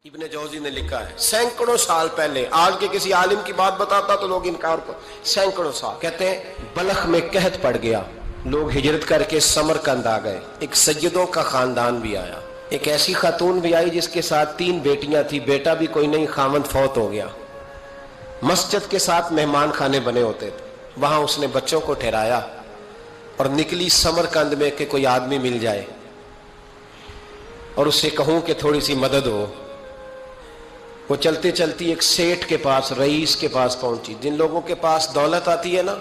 ابن جوزی نے لکھا ہے سینکڑوں سال پہلے، آج کے کسی عالم کی بات بتاتا تو لوگ انکار کو، سینکڑوں سال کہتے ہیں بلخ میں قحط پڑ گیا، لوگ ہجرت کر کے سمرقند آ گئے، ایک سیدوں کا خاندان بھی آیا، ایک ایسی خاتون بھی آئی جس کے ساتھ 3 بیٹیاں تھی، بیٹا بھی کوئی نہیں، خاوند فوت ہو گیا، مسجد کے ساتھ مہمان خانے بنے ہوتے تھے، وہاں اس نے بچوں کو ٹھہرایا اور نکلی سمرقند میں کہ کوئی آدمی مل جائے اور اس سے کہوں کہ تھوڑی سی مدد ہو۔ وہ چلتے چلتی ایک سیٹھ کے پاس، رئیس کے پاس پہنچی۔ جن لوگوں کے پاس دولت آتی ہے نا،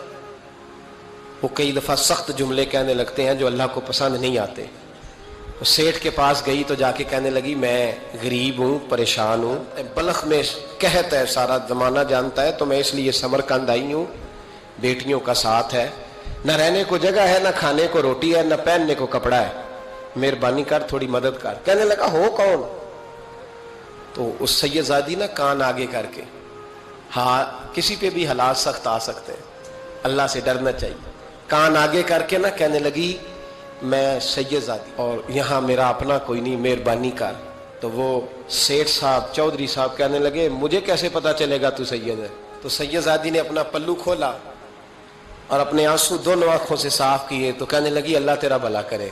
وہ کئی دفعہ سخت جملے کہنے لگتے ہیں جو اللہ کو پسند نہیں آتے۔ وہ سیٹھ کے پاس گئی تو جا کے کہنے لگی میں غریب ہوں، پریشان ہوں، بلخ میں قحط ہے، سارا زمانہ جانتا ہے، تو میں اس لیے سمرقند آئی ہوں، بیٹیوں کا ساتھ ہے، نہ رہنے کو جگہ ہے، نہ کھانے کو روٹی ہے، نہ پہننے کو کپڑا ہے، مہربانی کر تھوڑی مدد کر۔ کہنے لگا ہو کون؟ تو اس سید زادی نا کان آگے کر کے، ہاں کسی پہ بھی حالات سخت آ سکتے ہیں، اللہ سے ڈرنا چاہیے، کان آگے کر کے نا کہنے لگی میں سید زادی اور یہاں میرا اپنا کوئی نہیں، مہربانی کر۔ تو وہ سیٹھ صاحب، چودھری صاحب کہنے لگے مجھے کیسے پتا چلے گا تو سید ہے؟ تو سید زادی نے اپنا پلو کھولا اور اپنے آنسو دونوں آنکھوں سے صاف کیے تو کہنے لگی اللہ تیرا بھلا کرے،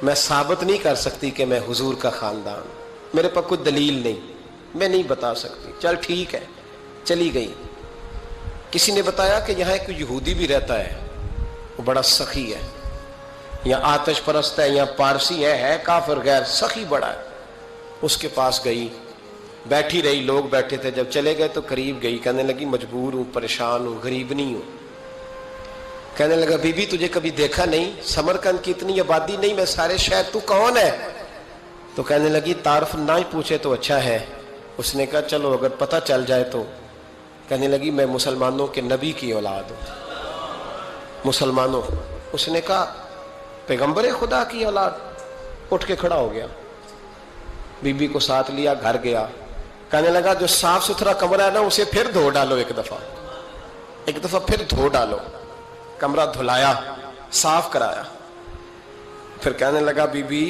میں ثابت نہیں کر سکتی کہ میں حضور کا خاندان، میرے پاس کوئی دلیل نہیں، میں نہیں بتا سکتی۔ چل ٹھیک ہے، چلی گئی۔ کسی نے بتایا کہ یہاں ایک یہودی بھی رہتا ہے، وہ بڑا سخی ہے، یا آتش پرست ہے، یا پارسی ہے کافر غیر، سخی بڑا ہے۔ اس کے پاس گئی، بیٹھی رہی، لوگ بیٹھے تھے، جب چلے گئے تو قریب گئی، کہنے لگی مجبور ہوں، پریشان ہوں، غریب نہیں ہوں۔ کہنے لگا بی بی تجھے کبھی دیکھا نہیں، سمرقند کی اتنی آبادی نہیں، میں سارے شہر، تو کون ہے؟ تو کہنے لگی تعارف نہ ہی پوچھے تو اچھا ہے۔ اس نے کہا چلو اگر پتہ چل جائے تو۔ کہنے لگی میں مسلمانوں کے نبی کی اولاد ہوں، مسلمانوں۔ اس نے کہا پیغمبر خدا کی اولاد؟ اٹھ کے کھڑا ہو گیا، بی بی کو ساتھ لیا، گھر گیا۔ کہنے لگا جو صاف ستھرا کمرہ ہے نا اسے پھر دھو ڈالو، ایک دفعہ پھر دھو ڈالو۔ کمرہ دھلایا، صاف کرایا۔ پھر کہنے لگا بی بی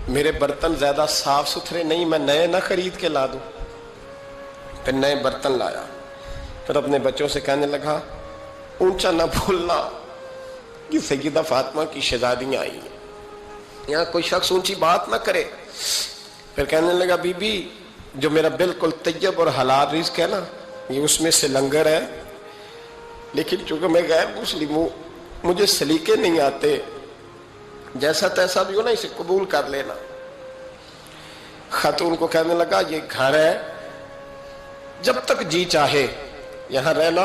میرے برتن زیادہ صاف ستھرے نہیں، میں نئے نہ خرید کے لا دوں۔ پھر نئے برتن لایا، پھر اپنے بچوں سے کہنے لگا اونچا نہ بھولنا، یہ سیدہ فاطمہ کی شہزادیاں آئی ہیں، یہاں کوئی شخص اونچی بات نہ کرے۔ پھر کہنے لگا بی بی جو میرا بالکل طیب اور حلال رزق ہے نا، یہ اس میں سے لنگر ہے، لیکن چونکہ میں غیر مسلم ہوں، مجھے سلیقے نہیں آتے، جیسا تیسا بھی ہو نا اسے قبول کر لینا۔ خاتون کو کہنے لگا یہ گھر ہے، جب تک جی چاہے یہاں رہنا،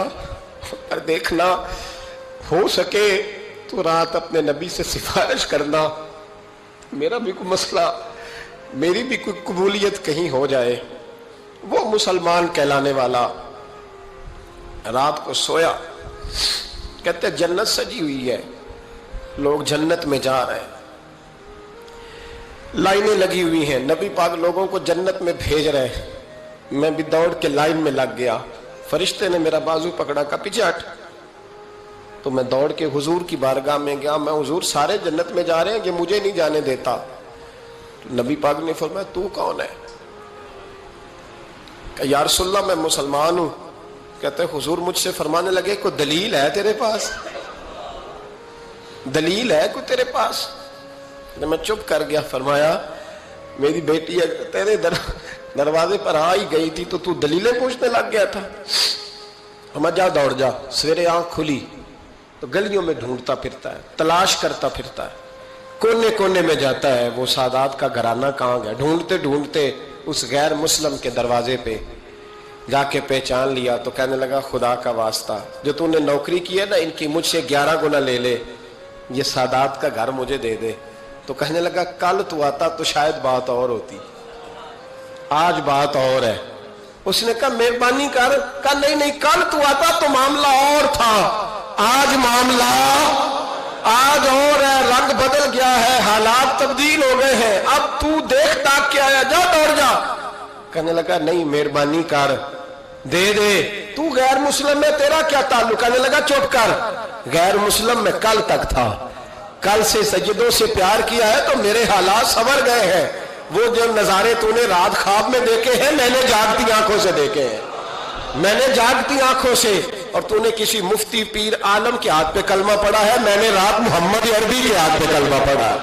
اور دیکھنا ہو سکے تو رات اپنے نبی سے سفارش کرنا، میرا بھی کوئی مسئلہ، میری بھی کوئی قبولیت کہیں ہو جائے۔ وہ مسلمان کہلانے والا رات کو سویا، کہتے جنت سجی ہوئی ہے، لوگ جنت میں جا رہے ہیں، لائنیں لگی ہوئی ہیں، نبی پاک لوگوں کو جنت میں بھیج رہے ہیں، میں بھی دوڑ کے لائن میں لگ گیا، فرشتے نے میرا بازو پکڑا، کا پیچھے ہٹ۔ تو میں دوڑ کے حضور کی بارگاہ میں گیا، میں حضور سارے جنت میں جا رہے ہیں، یہ مجھے نہیں جانے دیتا۔ تو نبی پاک نے فرمایا تو کون ہے؟ کہ یا رسول اللہ میں مسلمان ہوں۔ کہتے حضور مجھ سے فرمانے لگے کوئی دلیل ہے تیرے پاس؟ دلیل ہے کوئی تیرے پاس؟ میں چپ کر گیا۔ فرمایا میری بیٹی تیرے دروازے پر آ ہی گئی تھی تو دلیلیں پوچھنے لگ گیا تھا؟ ہم جا دوڑ جا۔ سویرے آنکھ کھلی تو گلیوں میں ڈھونڈتا پھرتا ہے، تلاش کرتا پھرتا ہے، کونے کونے میں جاتا ہے وہ سادات کا گھرانہ کہاں گیا، ڈھونڈتے ڈھونڈتے اس غیر مسلم کے دروازے پہ جا کے پہچان لیا۔ تو کہنے لگا خدا کا واسطہ جو تو نے نوکری کی ہے نا، ان کی مجھ سے 11 گنا لے لے، یہ سادات کا گھر مجھے دے دے۔ تو کہنے لگا کل تو آتا تو شاید بات اور ہوتی، آج بات اور ہے۔ اس نے کہا مہربانی کر۔ کہا نہیں کل تو آتا تو معاملہ اور تھا، آج معاملہ آج اور ہے، رنگ بدل گیا ہے، حالات تبدیل ہو گئے ہیں، اب تو دیکھ تاک کے آیا، جا دوڑ جا۔ کہنے لگا نہیں مہربانی کر، دے دے، تو غیر مسلم میں تیرا کیا تعلق؟ کہنے لگا چپ کر، غیر مسلم میں کل تک تھا، کل سے سجدوں سے پیار کیا ہے تو میرے حالات سنور گئے ہیں، وہ جو نظارے تو نے رات خواب میں دیکھے ہیں میں نے جاگتی آنکھوں سے دیکھے ہیں، میں نے جاگتی آنکھوں سے. اور تو نے کسی مفتی پیر عالم کے ہاتھ پہ کلمہ پڑھا ہے، میں نے رات محمد عربی کے ہاتھ پہ کلمہ پڑھا.